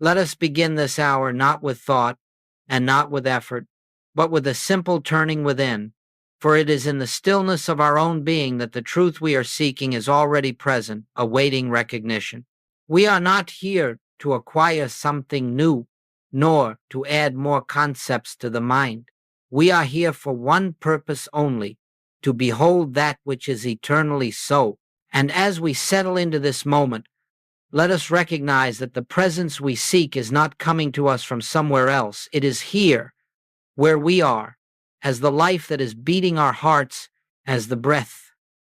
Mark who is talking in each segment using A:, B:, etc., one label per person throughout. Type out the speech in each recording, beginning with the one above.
A: Let us begin this hour not with thought and not with effort, but with a simple turning within, for it is in the stillness of our own being that the truth we are seeking is already present, awaiting recognition. We are not here to acquire something new, nor to add more concepts to the mind. We are here for one purpose only, to behold that which is eternally so. And as we settle into this moment, let us recognize that the presence we seek is not coming to us from somewhere else. It is here, where we are, as the life that is beating our hearts, as the breath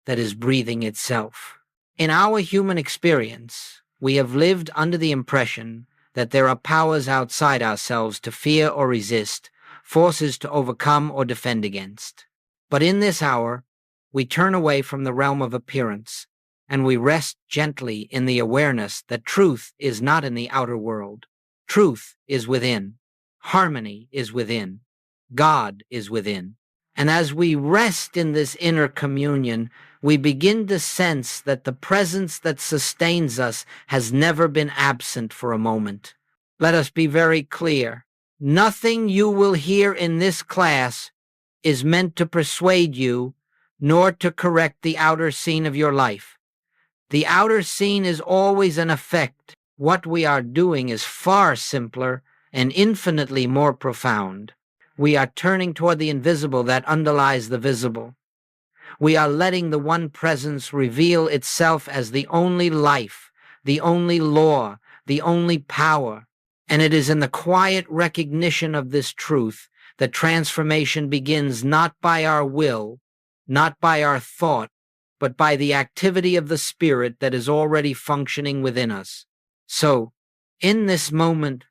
A: that is breathing itself. In our human experience, we have lived under the impression that there are powers outside ourselves to fear or resist, forces to overcome or defend against. But in this hour, we turn away from the realm of appearance, and we rest gently in the awareness that truth is not in the outer world. Truth is within. Harmony is within. God is within. And as we rest in this inner communion, we begin to sense that the presence that sustains us has never been absent for a moment. Let us be very clear. Nothing you will hear in this class is meant to persuade you, nor to correct the outer scene of your life. The outer scene is always an effect. What we are doing is far simpler and infinitely more profound. We are turning toward the invisible that underlies the visible. We are letting the one presence reveal itself as the only life, the only law, the only power. And it is in the quiet recognition of this truth that transformation begins, not by our will, not by our thought, but by the activity of the Spirit that is already functioning within us. So, in this moment,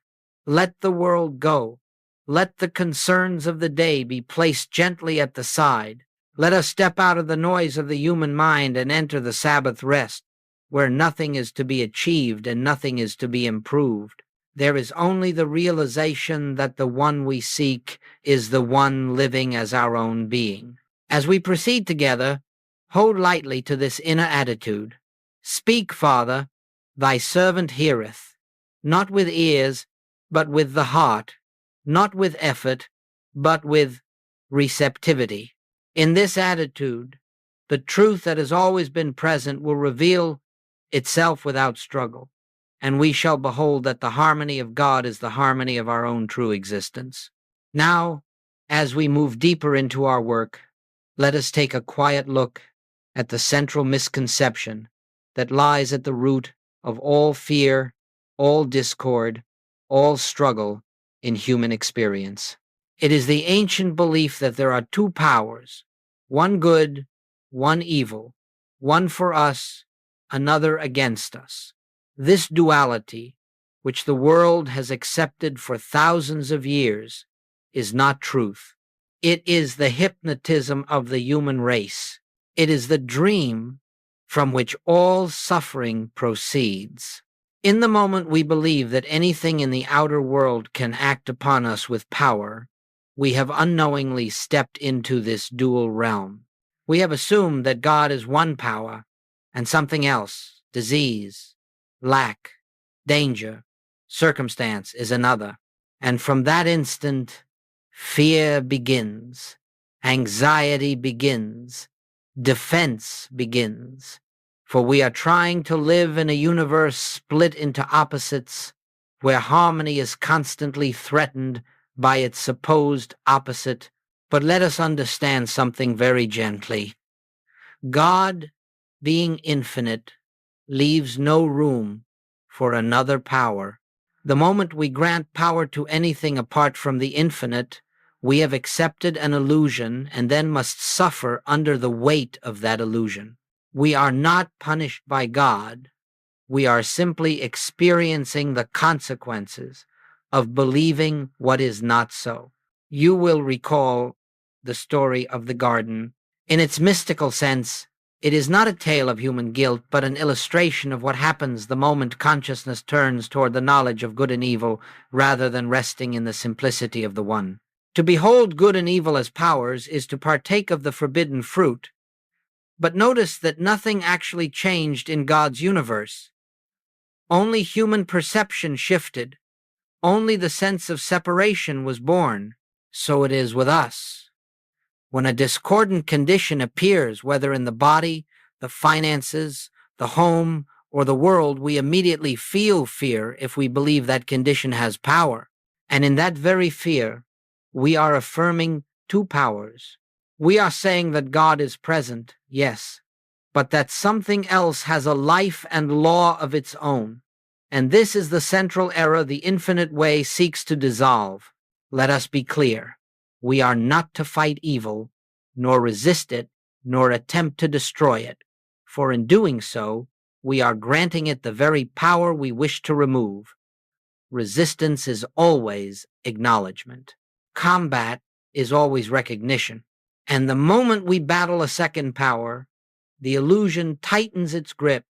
A: let the world go. Let the concerns of the day be placed gently at the side. Let us step out of the noise of the human mind and enter the Sabbath rest, where nothing is to be achieved and nothing is to be improved. There is only the realization that the one we seek is the one living as our own being. As we proceed together, hold lightly to this inner attitude. Speak, Father, thy servant heareth, not with ears, but with the heart, not with effort, but with receptivity. In this attitude, the truth that has always been present will reveal itself without struggle, and we shall behold that the harmony of God is the harmony of our own true existence. Now, as we move deeper into our work, let us take a quiet look at the central misconception that lies at the root of all fear, all discord, all struggle in human experience. It is the ancient belief that there are two powers, one good, one evil, one for us, another against us. This duality, which the world has accepted for thousands of years, is not truth. It is the hypnotism of the human race. It is the dream from which all suffering proceeds. In the moment we believe that anything in the outer world can act upon us with power, we have unknowingly stepped into this dual realm. We have assumed that God is one power and something else, disease, lack, danger, circumstance, is another. And from that instant, fear begins, anxiety begins, defense begins, for we are trying to live in a universe split into opposites, where harmony is constantly threatened by its supposed opposite. But let us understand something very gently. God, being infinite, leaves no room for another power. The moment we grant power to anything apart from the infinite, we have accepted an illusion and then must suffer under the weight of that illusion. We are not punished by God. We are simply experiencing the consequences of believing what is not so. You will recall the story of the garden. In its mystical sense, it is not a tale of human guilt, but an illustration of what happens the moment consciousness turns toward the knowledge of good and evil rather than resting in the simplicity of the one. To behold good and evil as powers is to partake of the forbidden fruit. But notice that nothing actually changed in God's universe. Only human perception shifted. only the sense of separation was born. So it is with us. When a discordant condition appears, whether in the body, the finances, the home, or the world, we immediately feel fear if we believe that condition has power. And in that very fear, we are affirming two powers. We are saying that God is present, yes, but that something else has a life and law of its own. And this is the central error the infinite way seeks to dissolve. Let us be clear. We are not to fight evil, nor resist it, nor attempt to destroy it. For in doing so, we are granting it the very power we wish to remove. Resistance is always acknowledgement. Combat is always recognition. And the moment we battle a second power, the illusion tightens its grip.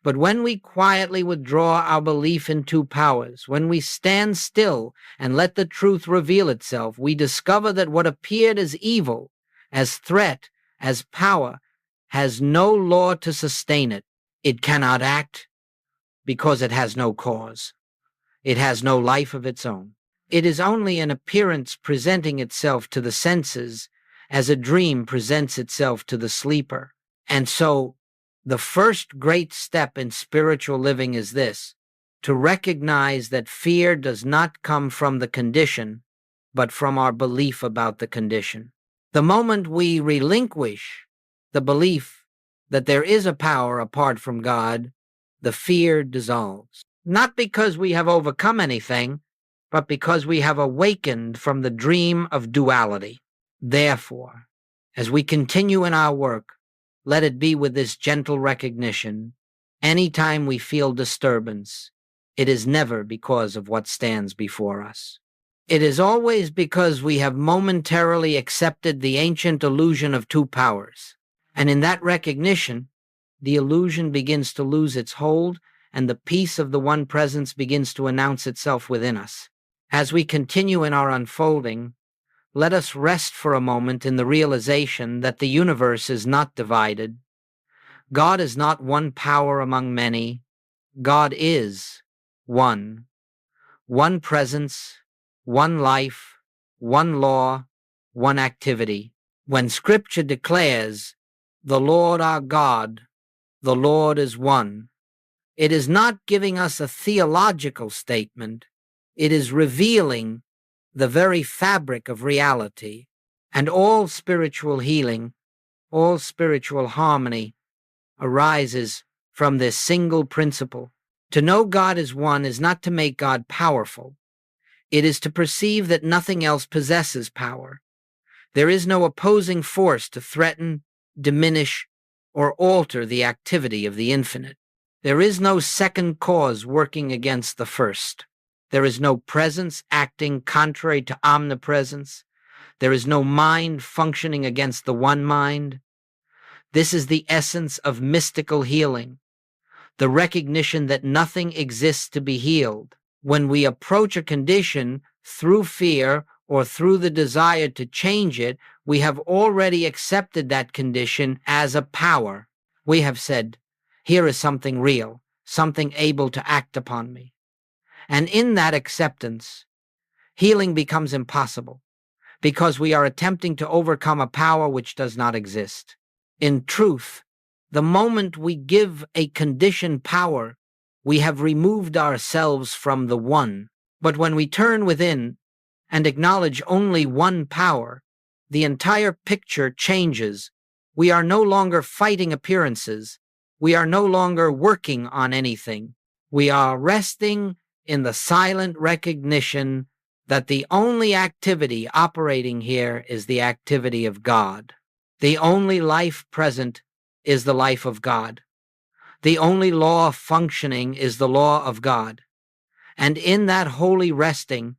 A: But when we quietly withdraw our belief in two powers, when we stand still and let the truth reveal itself, we discover that what appeared as evil, as threat, as power, has no law to sustain it. It cannot act because it has no cause. It has no life of its own. It is only an appearance presenting itself to the senses as a dream presents itself to the sleeper. And so, the first great step in spiritual living is this: to recognize that fear does not come from the condition, but from our belief about the condition. The moment we relinquish the belief that there is a power apart from God, the fear dissolves. Not because we have overcome anything, but because we have awakened from the dream of duality. Therefore, as we continue in our work, let it be with this gentle recognition. Anytime we feel disturbance, it is never because of what stands before us. It is always because we have momentarily accepted the ancient illusion of two powers. And in that recognition, the illusion begins to lose its hold, and the peace of the one presence begins to announce itself within us. As we continue in our unfolding, let us rest for a moment in the realization that the universe is not divided. God is not one power among many. God is one. One presence, one life, one law, one activity. When Scripture declares, "The Lord our God, the Lord is one," it is not giving us a theological statement. It is revealing the very fabric of reality. And all spiritual healing, all spiritual harmony arises from this single principle. To know God is one is not to make God powerful. It is to perceive that nothing else possesses power. There is no opposing force to threaten, diminish, or alter the activity of the infinite. There is no second cause working against the first. There is no presence acting contrary to omnipresence. There is no mind functioning against the one mind. This is the essence of mystical healing, the recognition that nothing exists to be healed. When we approach a condition through fear or through the desire to change it, we have already accepted that condition as a power. We have said, "Here is something real, something able to act upon me." And in that acceptance, healing becomes impossible, because we are attempting to overcome a power which does not exist. In truth, the moment we give a condition power, we have removed ourselves from the one. But when we turn within and acknowledge only one power, the entire picture changes. We are no longer fighting appearances. We are no longer working on anything. We are resting in the silent recognition that the only activity operating here is the activity of God. The only life present is the life of God. The only law functioning is the law of God. And in that holy resting,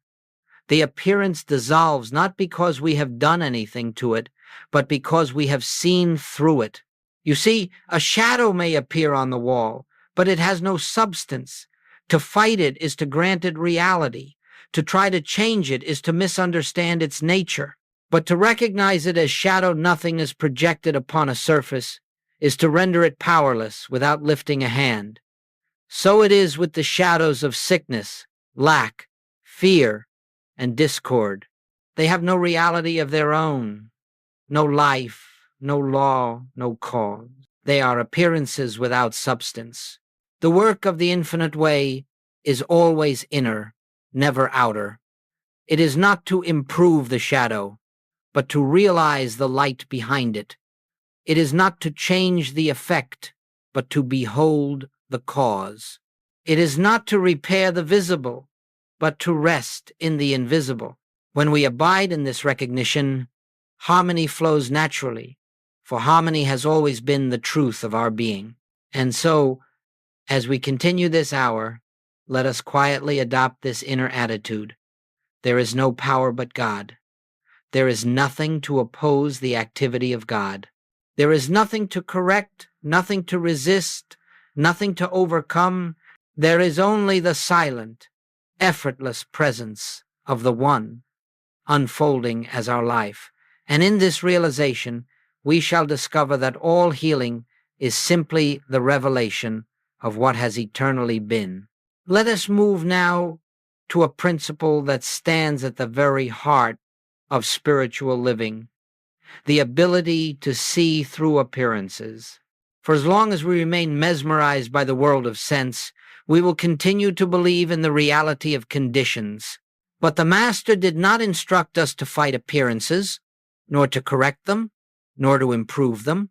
A: the appearance dissolves not because we have done anything to it, but because we have seen through it. You see, a shadow may appear on the wall, but it has no substance. To fight it is to grant it reality. To try to change it is to misunderstand its nature. But to recognize it as shadow nothingness projected upon a surface is to render it powerless without lifting a hand. So it is with the shadows of sickness, lack, fear, and discord. They have no reality of their own, no life, no law, no cause. They are appearances without substance. The work of the infinite way is always inner, never outer. It is not to improve the shadow, but to realize the light behind it. It is not to change the effect, but to behold the cause. It is not to repair the visible, but to rest in the invisible. When we abide in this recognition, harmony flows naturally, for harmony has always been the truth of our being. And so, as we continue this hour, let us quietly adopt this inner attitude. There is no power but God. There is nothing to oppose the activity of God. There is nothing to correct, nothing to resist, nothing to overcome. There is only the silent, effortless presence of the One unfolding as our life. And in this realization, we shall discover that all healing is simply the revelation of what has eternally been. Let us move now to a principle that stands at the very heart of spiritual living, the ability to see through appearances. For as long as we remain mesmerized by the world of sense, we will continue to believe in the reality of conditions. But the Master did not instruct us to fight appearances, nor to correct them, nor to improve them.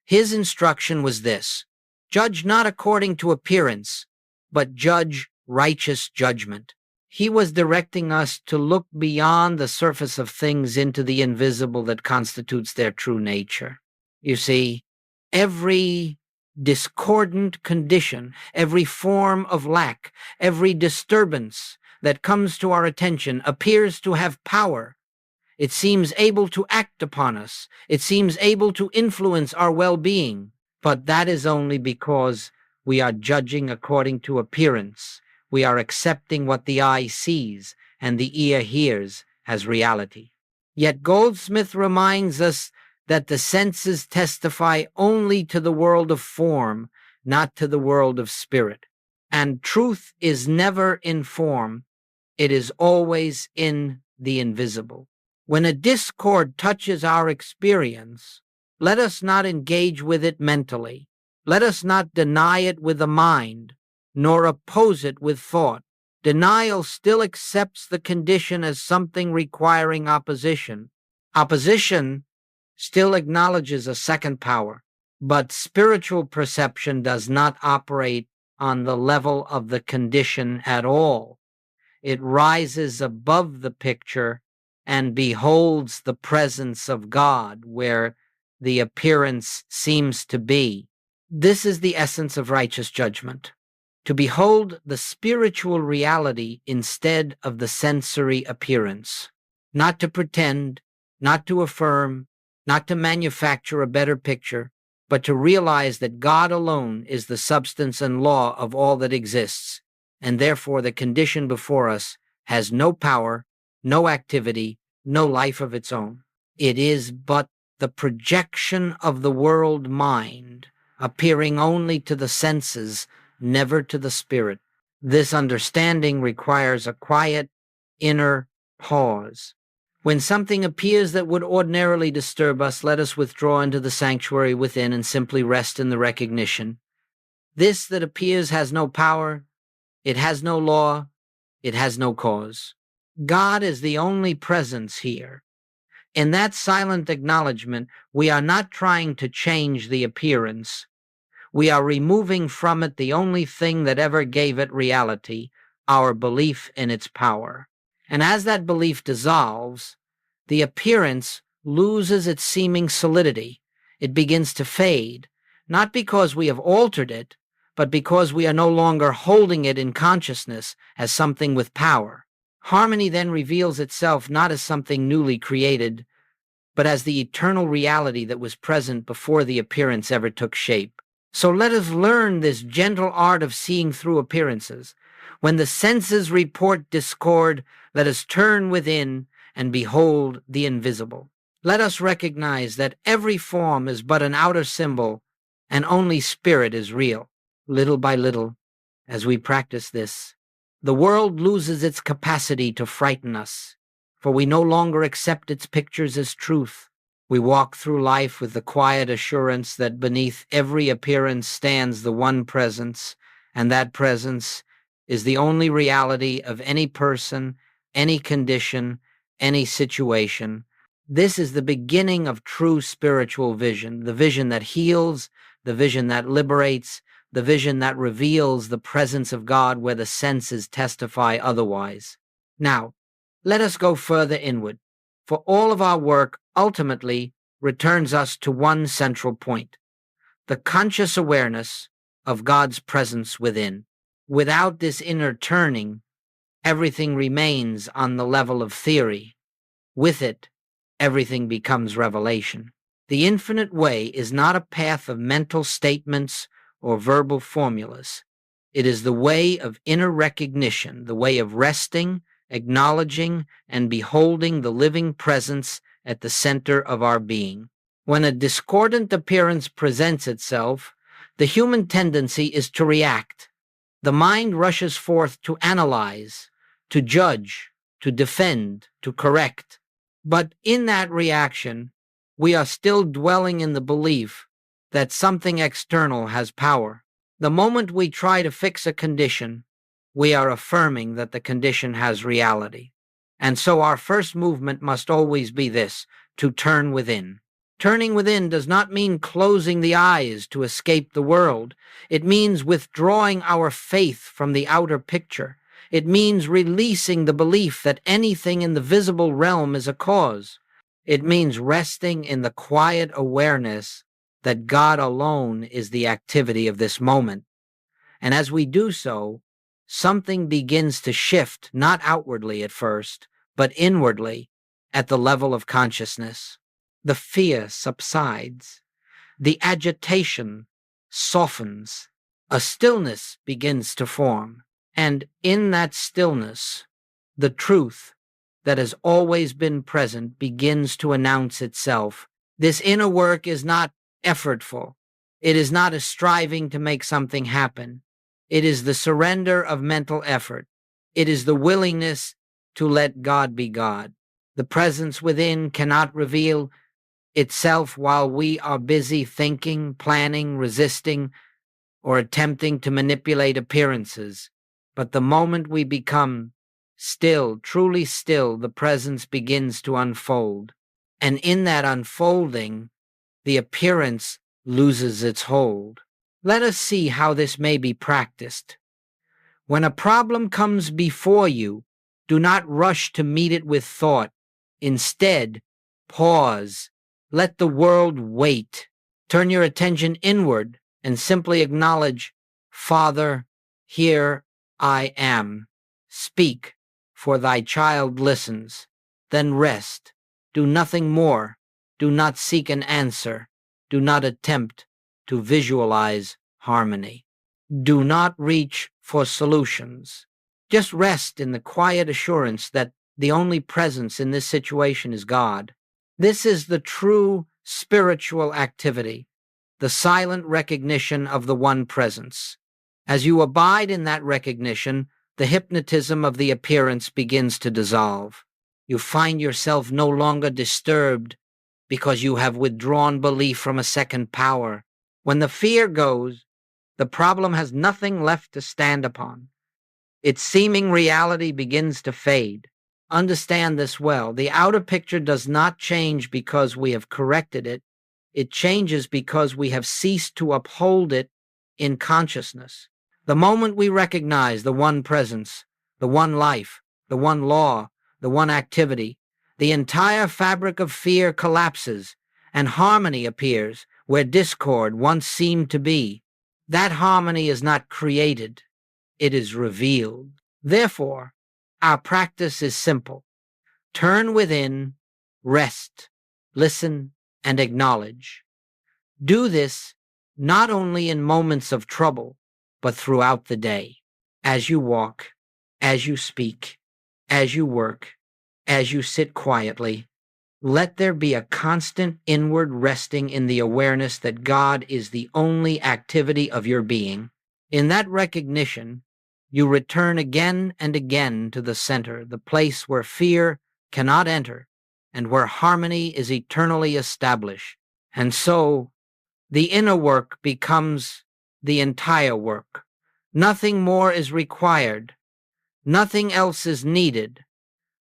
A: His instruction was this: judge not according to appearance, but judge righteous judgment. He was directing us to look beyond the surface of things into the invisible that constitutes their true nature. You see, every discordant condition, every form of lack, every disturbance that comes to our attention appears to have power. It seems able to act upon us. It seems able to influence our well-being. But that is only because we are judging according to appearance. We are accepting what the eye sees and the ear hears as reality. Yet Goldsmith reminds us that the senses testify only to the world of form, not to the world of spirit. And truth is never in form. It is always in the invisible. When a discord touches our experience, let us not engage with it mentally. Let us not deny it with the mind, nor oppose it with thought. Denial still accepts the condition as something requiring opposition. Opposition still acknowledges a second power, but spiritual perception does not operate on the level of the condition at all. It rises above the picture and beholds the presence of God where the appearance seems to be. This is the essence of righteous judgment: to behold the spiritual reality instead of the sensory appearance, not to pretend, not to affirm, not to manufacture a better picture, but to realize that God alone is the substance and law of all that exists, and therefore the condition before us has no power, no activity, no life of its own. It is but the projection of the world mind, appearing only to the senses, never to the spirit. This understanding requires a quiet, inner pause. When something appears that would ordinarily disturb us, let us withdraw into the sanctuary within and simply rest in the recognition. This that appears has no power, it has no law, it has no cause. God is the only presence here. In that silent acknowledgement, we are not trying to change the appearance. We are removing from it the only thing that ever gave it reality, our belief in its power. And as that belief dissolves, the appearance loses its seeming solidity. It begins to fade, not because we have altered it, but because we are no longer holding it in consciousness as something with power. Harmony then reveals itself not as something newly created, but as the eternal reality that was present before the appearance ever took shape. So let us learn this gentle art of seeing through appearances. When the senses report discord, let us turn within and behold the invisible. Let us recognize that every form is but an outer symbol, and only spirit is real. Little by little, as we practice this, The world loses its capacity to frighten us, for we no longer accept its pictures as truth. We walk through life with the quiet assurance that beneath every appearance stands the one presence, and that presence is the only reality of any person, any condition, any situation. This is the beginning of true spiritual vision, the vision that heals, the vision that liberates, the vision that reveals the presence of God where the senses testify otherwise. Now, let us go further inward, for all of our work ultimately returns us to one central point, the conscious awareness of God's presence within. Without this inner turning, everything remains on the level of theory. With it, everything becomes revelation. The infinite way is not a path of mental statements or verbal formulas. It is the way of inner recognition, the way of resting, acknowledging, and beholding the living presence at the center of our being. When a discordant appearance presents itself, the human tendency is to react. The mind rushes forth to analyze, to judge, to defend, to correct. But in that reaction, we are still dwelling in the belief that something external has power. The moment we try to fix a condition, we are affirming that the condition has reality. And so our first movement must always be this, to turn within. Turning within does not mean closing the eyes to escape the world. It means withdrawing our faith from the outer picture. It means releasing the belief that anything in the visible realm is a cause. It means resting in the quiet awareness that God alone is the activity of this moment. And as we do so, something begins to shift, not outwardly at first, but inwardly at the level of consciousness. The fear subsides. The agitation softens. A stillness begins to form. And in that stillness, the truth that has always been present begins to announce itself. This inner work is not effortful. It is not a striving to make something happen. It is the surrender of mental effort. It is the willingness to let God be God. The presence within cannot reveal itself while we are busy thinking, planning, resisting, or attempting to manipulate appearances. But the moment we become still, truly still, the presence begins to unfold. And in that unfolding, the appearance loses its hold. Let us see how this may be practiced. When a problem comes before you, do not rush to meet it with thought. Instead, pause. Let the world wait. Turn your attention inward and simply acknowledge, Father, here I am. Speak, for thy child listens. Then rest. Do nothing more. Do not seek an answer. Do not attempt to visualize harmony. Do not reach for solutions. Just rest in the quiet assurance that the only presence in this situation is God. This is the true spiritual activity, the silent recognition of the one presence. As you abide in that recognition, the hypnotism of the appearance begins to dissolve. You find yourself no longer disturbed because you have withdrawn belief from a second power. When the fear goes, the problem has nothing left to stand upon. Its seeming reality begins to fade. Understand this well. The outer picture does not change because we have corrected it. It changes because we have ceased to uphold it in consciousness. The moment we recognize the one presence, the one life, the one law, the one activity, the entire fabric of fear collapses and harmony appears where discord once seemed to be. That harmony is not created, it is revealed. Therefore, our practice is simple. Turn within, rest, listen, and acknowledge. Do this not only in moments of trouble, but throughout the day. As you walk, as you speak, as you work, as you sit quietly, let there be a constant inward resting in the awareness that God is the only activity of your being. In that recognition, You return again and again to the center, the place where fear cannot enter and where harmony is eternally established. And so the inner work becomes the entire work. Nothing more is required. Nothing else is needed.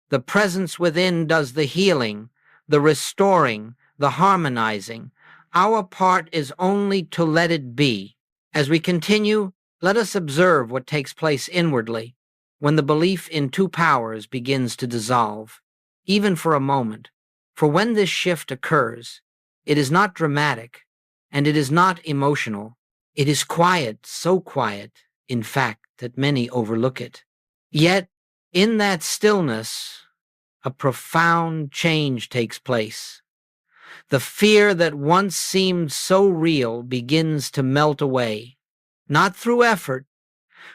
A: The presence within does the healing, the restoring, the harmonizing. Our part is only to let it be. As we continue, let us observe what takes place inwardly when the belief in two powers begins to dissolve, even for a moment. For when this shift occurs, it is not dramatic and it is not emotional. It is quiet, so quiet, in fact, that many overlook it. Yet, in that stillness, a profound change takes place. The fear that once seemed so real begins to melt away, not through effort,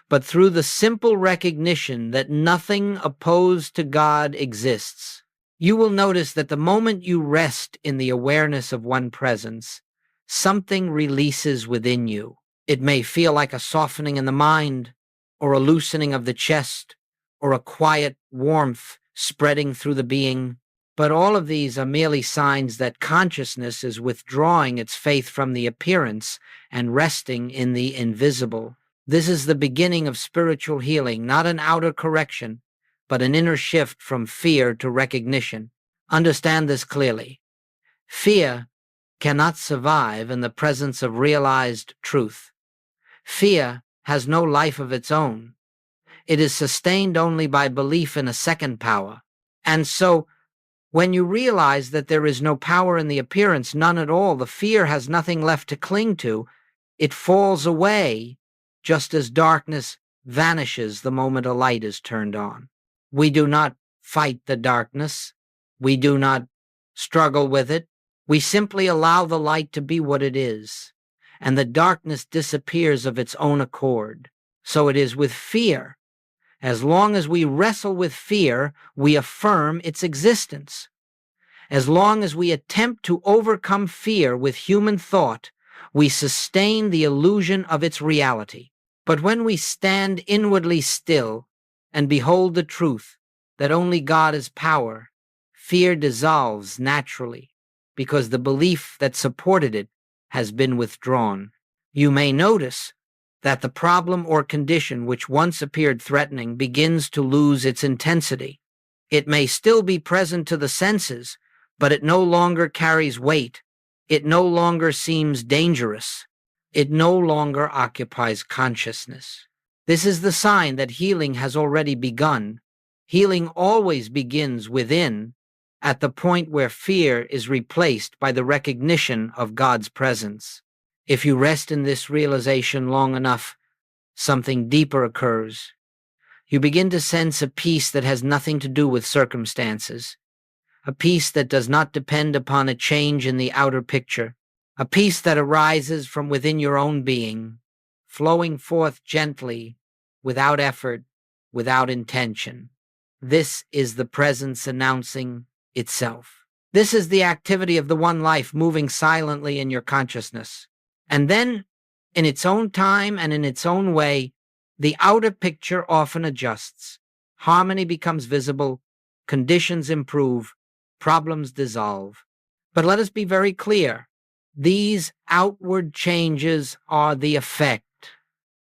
A: but through the simple recognition that nothing opposed to God exists. You will notice that the moment you rest in the awareness of one presence, something releases within you. It may feel like a softening in the mind, or a loosening of the chest, or a quiet warmth spreading through the being. But all of these are merely signs that consciousness is withdrawing its faith from the appearance and resting in the invisible. This is the beginning of spiritual healing, not an outer correction, but an inner shift from fear to recognition. Understand this clearly. Fear cannot survive in the presence of realized truth. Fear has no life of its own. It is sustained only by belief in a second power. And so, when you realize that there is no power in the appearance, none at all, the fear has nothing left to cling to, it falls away just as darkness vanishes the moment a light is turned on. We do not fight the darkness. We do not struggle with it. We simply allow the light to be what it is, and the darkness disappears of its own accord. So it is with fear. As long as we wrestle with fear, we affirm its existence. As long as we attempt to overcome fear with human thought, we sustain the illusion of its reality. But when we stand inwardly still and behold the truth that only God is power, fear dissolves naturally, because the belief that supported it has been withdrawn. You may notice that the problem or condition which once appeared threatening begins to lose its intensity. It may still be present to the senses, but it no longer carries weight. It no longer seems dangerous. It no longer occupies consciousness. This is the sign that healing has already begun. Healing always begins within, at the point where fear is replaced by the recognition of God's presence. If you rest in this realization long enough, something deeper occurs. You begin to sense a peace that has nothing to do with circumstances, a peace that does not depend upon a change in the outer picture, a peace that arises from within your own being, flowing forth gently, without effort, without intention. This is the presence announcing itself. This is the activity of the one life moving silently in your consciousness. And then, in its own time and in its own way, the outer picture often adjusts. Harmony becomes visible, conditions improve, problems dissolve. But let us be very clear. These outward changes are the effect,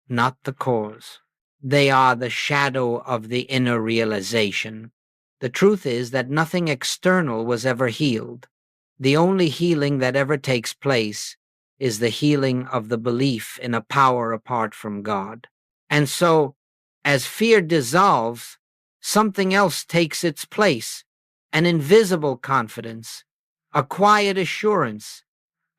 A: not the cause. They are the shadow of the inner realization. The truth is that nothing external was ever healed. The only healing that ever takes place is the healing of the belief in a power apart from God. And so, as fear dissolves, something else takes its place, an invisible confidence, a quiet assurance,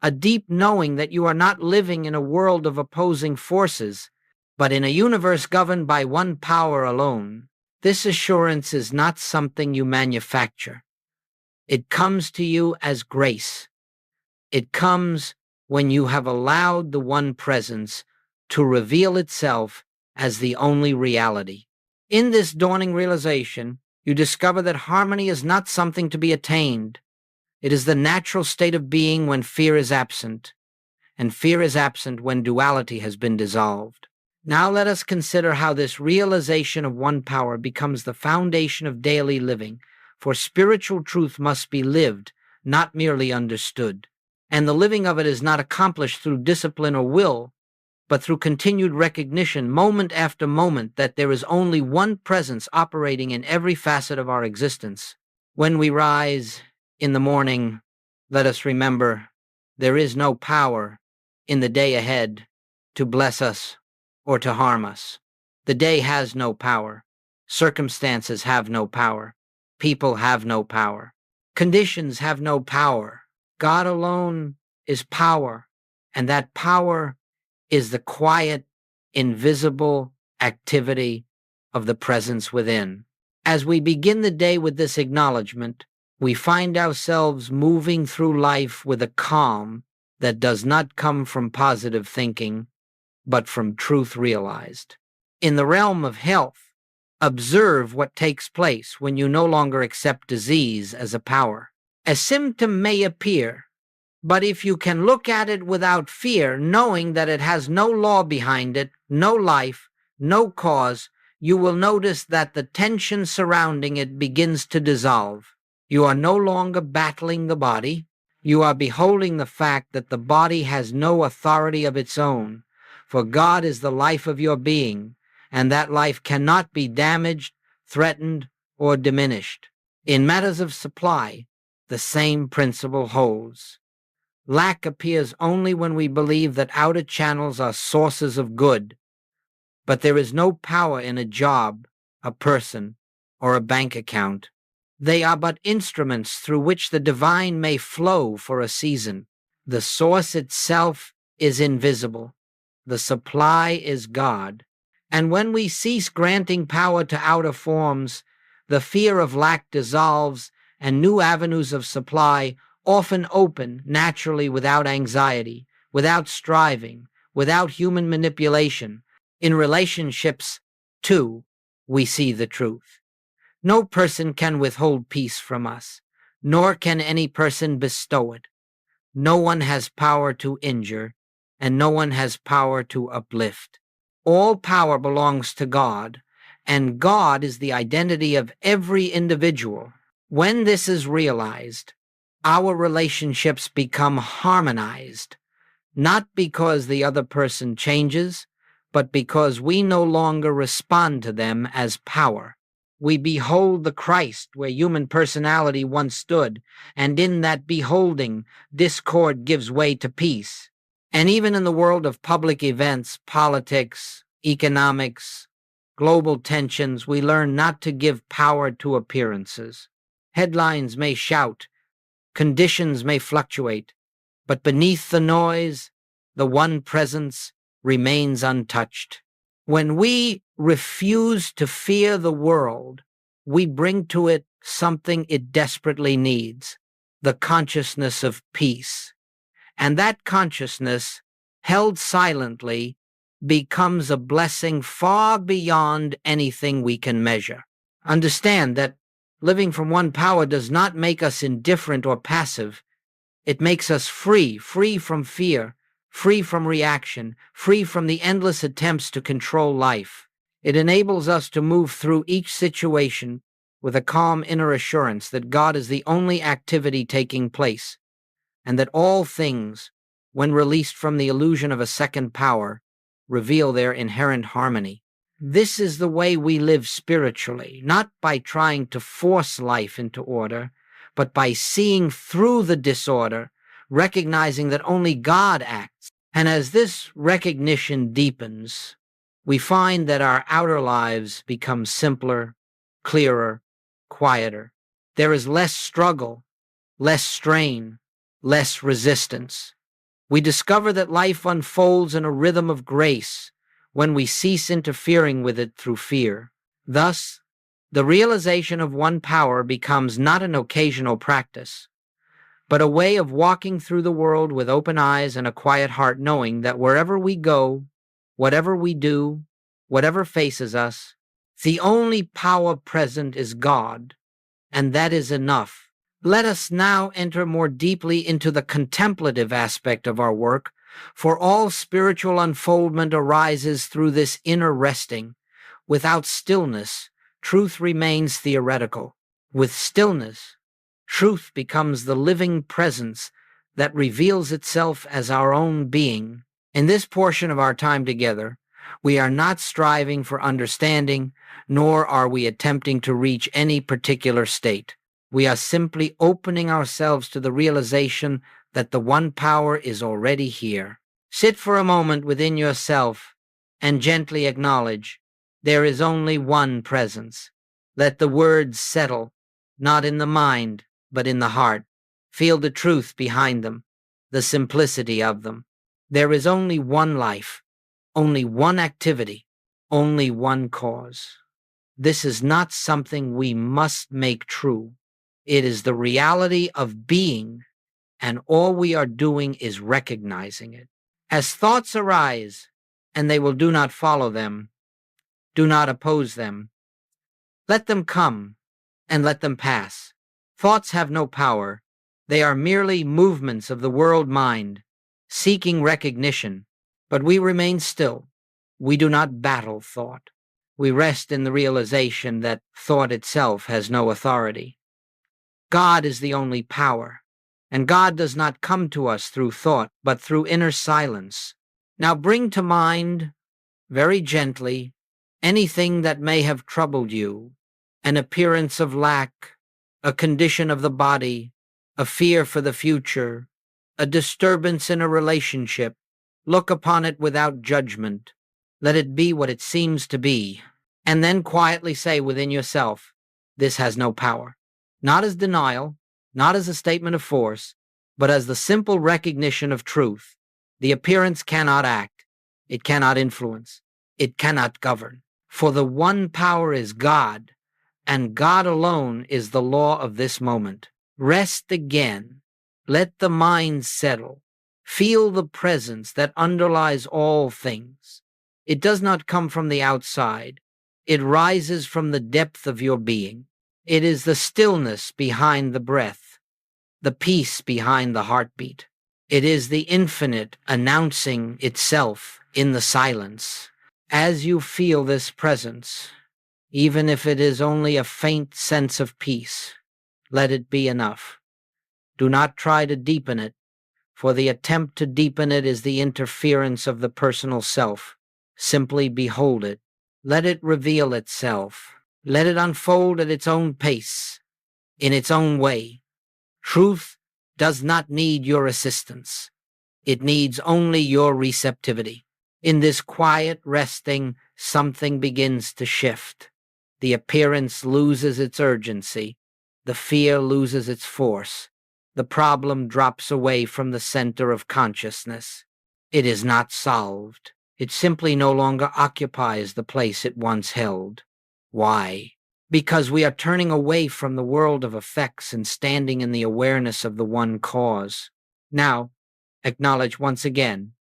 A: a deep knowing that you are not living in a world of opposing forces, but in a universe governed by one power alone. This assurance is not something you manufacture. It comes to you as grace. It comes when you have allowed the one presence to reveal itself as the only reality. In this dawning realization, you discover that harmony is not something to be attained. It is the natural state of being when fear is absent, and fear is absent when duality has been dissolved. Now let us consider how this realization of one power becomes the foundation of daily living, for spiritual truth must be lived, not merely understood. And the living of it is not accomplished through discipline or will, but through continued recognition, moment after moment, that there is only one presence operating in every facet of our existence. When we rise in the morning, let us remember there is no power in the day ahead to bless us or to harm us. The day has no power. Circumstances have no power. People have no power. Conditions have no power. God alone is power, and that power is the quiet, invisible activity of the presence within. As we begin the day with this acknowledgement, we find ourselves moving through life with a calm that does not come from positive thinking, but from truth realized. In the realm of health, observe what takes place when you no longer accept disease as a power. A symptom may appear, but if you can look at it without fear, knowing that it has no law behind it, no life, no cause, you will notice that the tension surrounding it begins to dissolve. You are no longer battling the body. You are beholding the fact that the body has no authority of its own, for God is the life of your being, and that life cannot be damaged, threatened, or diminished. In matters of supply, the same principle holds. Lack appears only when we believe that outer channels are sources of good, but there is no power in a job, a person, or a bank account. They are but instruments through which the divine may flow for a season. The source itself is invisible. The supply is God. And when we cease granting power to outer forms, the fear of lack dissolves, and new avenues of supply often open naturally without anxiety, without striving, without human manipulation. In relationships, too, we see the truth. No person can withhold peace from us, nor can any person bestow it. No one has power to injure, and no one has power to uplift. All power belongs to God, and God is the identity of every individual. When this is realized, our relationships become harmonized, not because the other person changes, but because we no longer respond to them as power. We behold the Christ where human personality once stood, and in that beholding, discord gives way to peace. And even in the world of public events, politics, economics, global tensions, we learn not to give power to appearances. Headlines may shout, conditions may fluctuate, but beneath the noise, the one presence remains untouched. When we refuse to fear the world, we bring to it something it desperately needs, the consciousness of peace. And that consciousness, held silently, becomes a blessing far beyond anything we can measure. Understand that living from one power does not make us indifferent or passive. It makes us free from fear, free from reaction, free from the endless attempts to control life. It enables us to move through each situation with a calm inner assurance that God is the only activity taking place, and that all things, when released from the illusion of a second power, reveal their inherent harmony. This is the way we live spiritually, not by trying to force life into order, but by seeing through the disorder, recognizing that only God acts. And as this recognition deepens, we find that our outer lives become simpler, clearer, quieter. There is less struggle, less strain, less resistance. We discover that life unfolds in a rhythm of grace when we cease interfering with it through fear. Thus, the realization of one power becomes not an occasional practice, but a way of walking through the world with open eyes and a quiet heart, knowing that wherever we go, whatever we do, whatever faces us, the only power present is God, and that is enough. Let us now enter more deeply into the contemplative aspect of our work, For all spiritual unfoldment arises through this inner resting. Without stillness, truth remains theoretical. With stillness, truth becomes the living presence that reveals itself as our own being. In this portion of our time together, we are not striving for understanding, nor are we attempting to reach any particular state. We are simply opening ourselves to the realization that the one power is already here. Sit for a moment within yourself and gently acknowledge there is only one presence. Let the words settle, not in the mind, but in the heart. Feel the truth behind them, the simplicity of them. There is only one life, only one activity, only one cause. This is not something we must make true. It is the reality of being, and all we are doing is recognizing it. As thoughts arise, and they will do not follow them, do not oppose them. Let them come, and let them pass. Thoughts have no power. They are merely movements of the world mind, seeking recognition. But we remain still. We do not battle thought. We rest in the realization that thought itself has no authority. God is the only power, and God does not come to us through thought, but through inner silence. Now bring to mind, very gently, anything that may have troubled you, an appearance of lack, a condition of the body, a fear for the future, a disturbance in a relationship. Look upon it without judgment. Let it be what it seems to be, and then quietly say within yourself, this has no power. Not as denial, not as a statement of force, but as the simple recognition of truth. The appearance cannot act. It cannot influence. It cannot govern. For the one power is God, and God alone is the law of this moment. Rest again. Let the mind settle. Feel the presence that underlies all things. It does not come from the outside. It rises from the depth of your being. It is the stillness behind the breath, the peace behind the heartbeat. It is the infinite announcing itself in the silence. As you feel this presence, even if it is only a faint sense of peace, let it be enough. Do not try to deepen it, for the attempt to deepen it is the interference of the personal self. Simply behold it. Let it reveal itself. Let it unfold at its own pace, in its own way. Truth does not need your assistance. It needs only your receptivity. In this quiet resting, something begins to shift. The appearance loses its urgency. The fear loses its force. The problem drops away from the center of consciousness. It is not solved. It simply no longer occupies the place it once held. Why? Because we are turning away from the world of effects and standing in the awareness of the one cause. Now, acknowledge once again,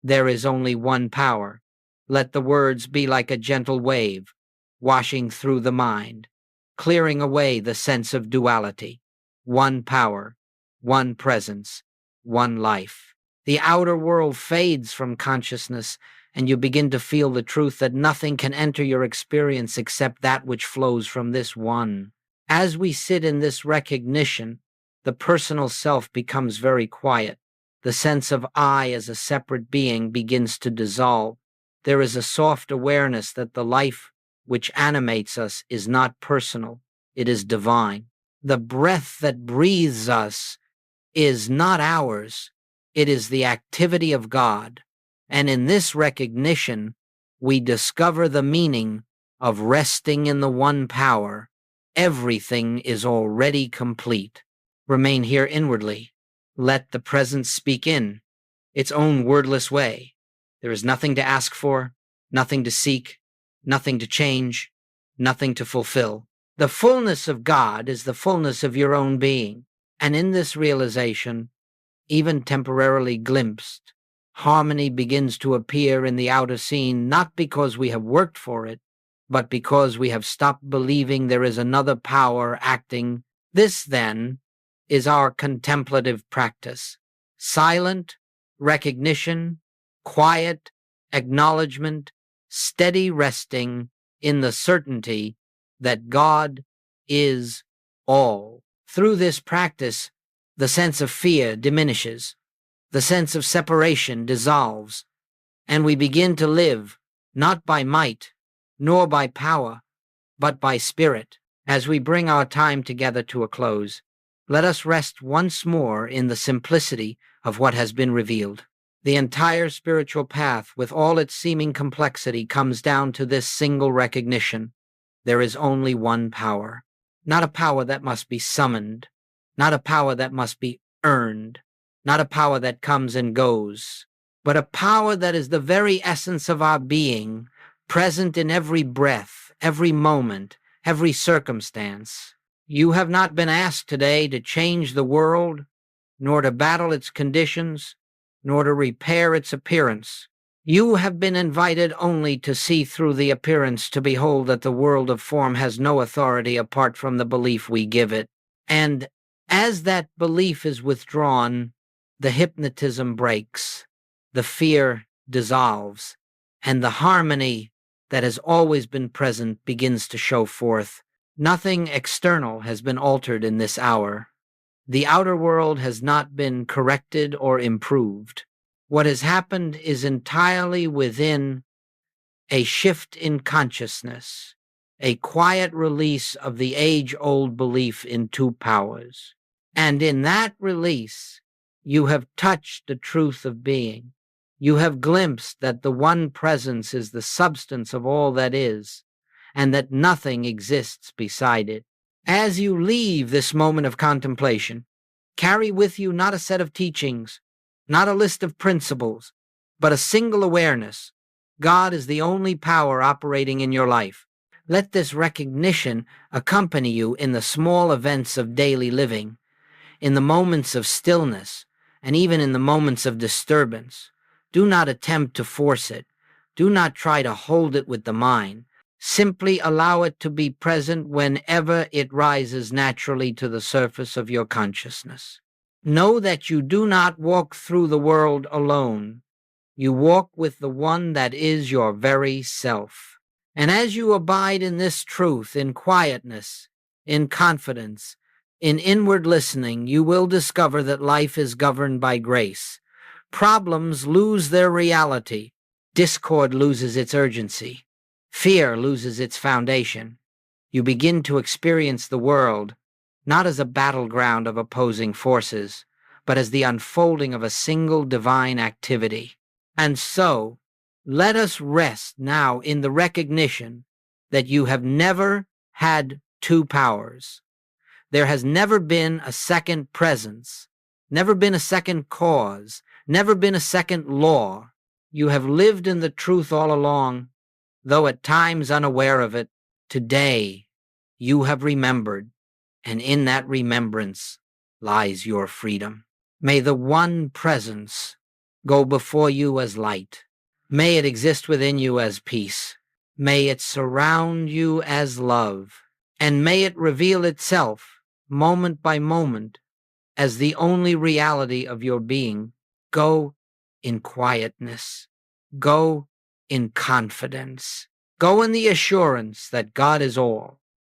A: there is only one power. Let the words be like a gentle wave, washing through the mind, clearing away the sense of duality. One power, one presence, one life. The outer world fades from consciousness, and you begin to feel the truth that nothing can enter your experience except that which flows from this one. As we sit in this recognition, the personal self becomes very quiet. The sense of I as a separate being begins to dissolve. There is a soft awareness that the life which animates us is not personal, it is divine. The breath that breathes us is not ours, it is the activity of God. And in this recognition, we discover the meaning of resting in the one power. Everything is already complete. Remain here inwardly. Let the presence speak in its own wordless way. There is nothing to ask for, nothing to seek, nothing to change, nothing to fulfill. The fullness of God is the fullness of your own being. And in this realization, even temporarily glimpsed, harmony begins to appear in the outer scene, not because we have worked for it, but because we have stopped believing there is another power acting. This, then, is our contemplative practice. Silent, recognition, quiet acknowledgement, steady resting in the certainty that God is all. Through this practice, the sense of fear diminishes, the sense of separation dissolves, and we begin to live not by might, nor by power, but by spirit. As we bring our time together to a close, let us rest once more in the simplicity of what has been revealed. The entire spiritual path, with all its seeming complexity, comes down to this single recognition. There is only one power, not a power that must be summoned, not a power that must be earned, not a power that comes and goes, but a power that is the very essence of our being, present in every breath, every moment, every circumstance. You have not been asked today to change the world, nor to battle its conditions, nor to repair its appearance. You have been invited only to see through the appearance, to behold that the world of form has no authority apart from the belief we give it. And as that belief is withdrawn, the hypnotism breaks, the fear dissolves, and the harmony that has always been present begins to show forth. Nothing external has been altered in this hour. The outer world has not been corrected or improved. What has happened is entirely within, a shift in consciousness, a quiet release of the age-old belief in two powers. And in that release, you have touched the truth of being. You have glimpsed that the one presence is the substance of all that is, and that nothing exists beside it. As you leave this moment of contemplation, carry with you not a set of teachings, not a list of principles, but a single awareness. God is the only power operating in your life. Let this recognition accompany you in the small events of daily living, in the moments of stillness, and even in the moments of disturbance. Do not attempt to force it. Do not try to hold it with the mind. Simply allow it to be present whenever it rises naturally to the surface of your consciousness. Know that you do not walk through the world alone. You walk with the one that is your very self. And as you abide in this truth, in quietness, in confidence, in inward listening, you will discover that life is governed by grace. Problems lose their reality. Discord loses its urgency. Fear loses its foundation. You begin to experience the world not as a battleground of opposing forces, but as the unfolding of a single divine activity. And so, let us rest now in the recognition that you have never had two powers. There has never been a second presence, never been a second cause, never been a second law. You have lived in the truth all along, though at times unaware of it. Today, you have remembered, and in that remembrance lies your freedom. May the one presence go before you as light. May it exist within you as peace. May it surround you as love. And may it reveal itself, moment by moment, as the only reality of your being. Go in quietness. Go in confidence. Go in the assurance that God is all,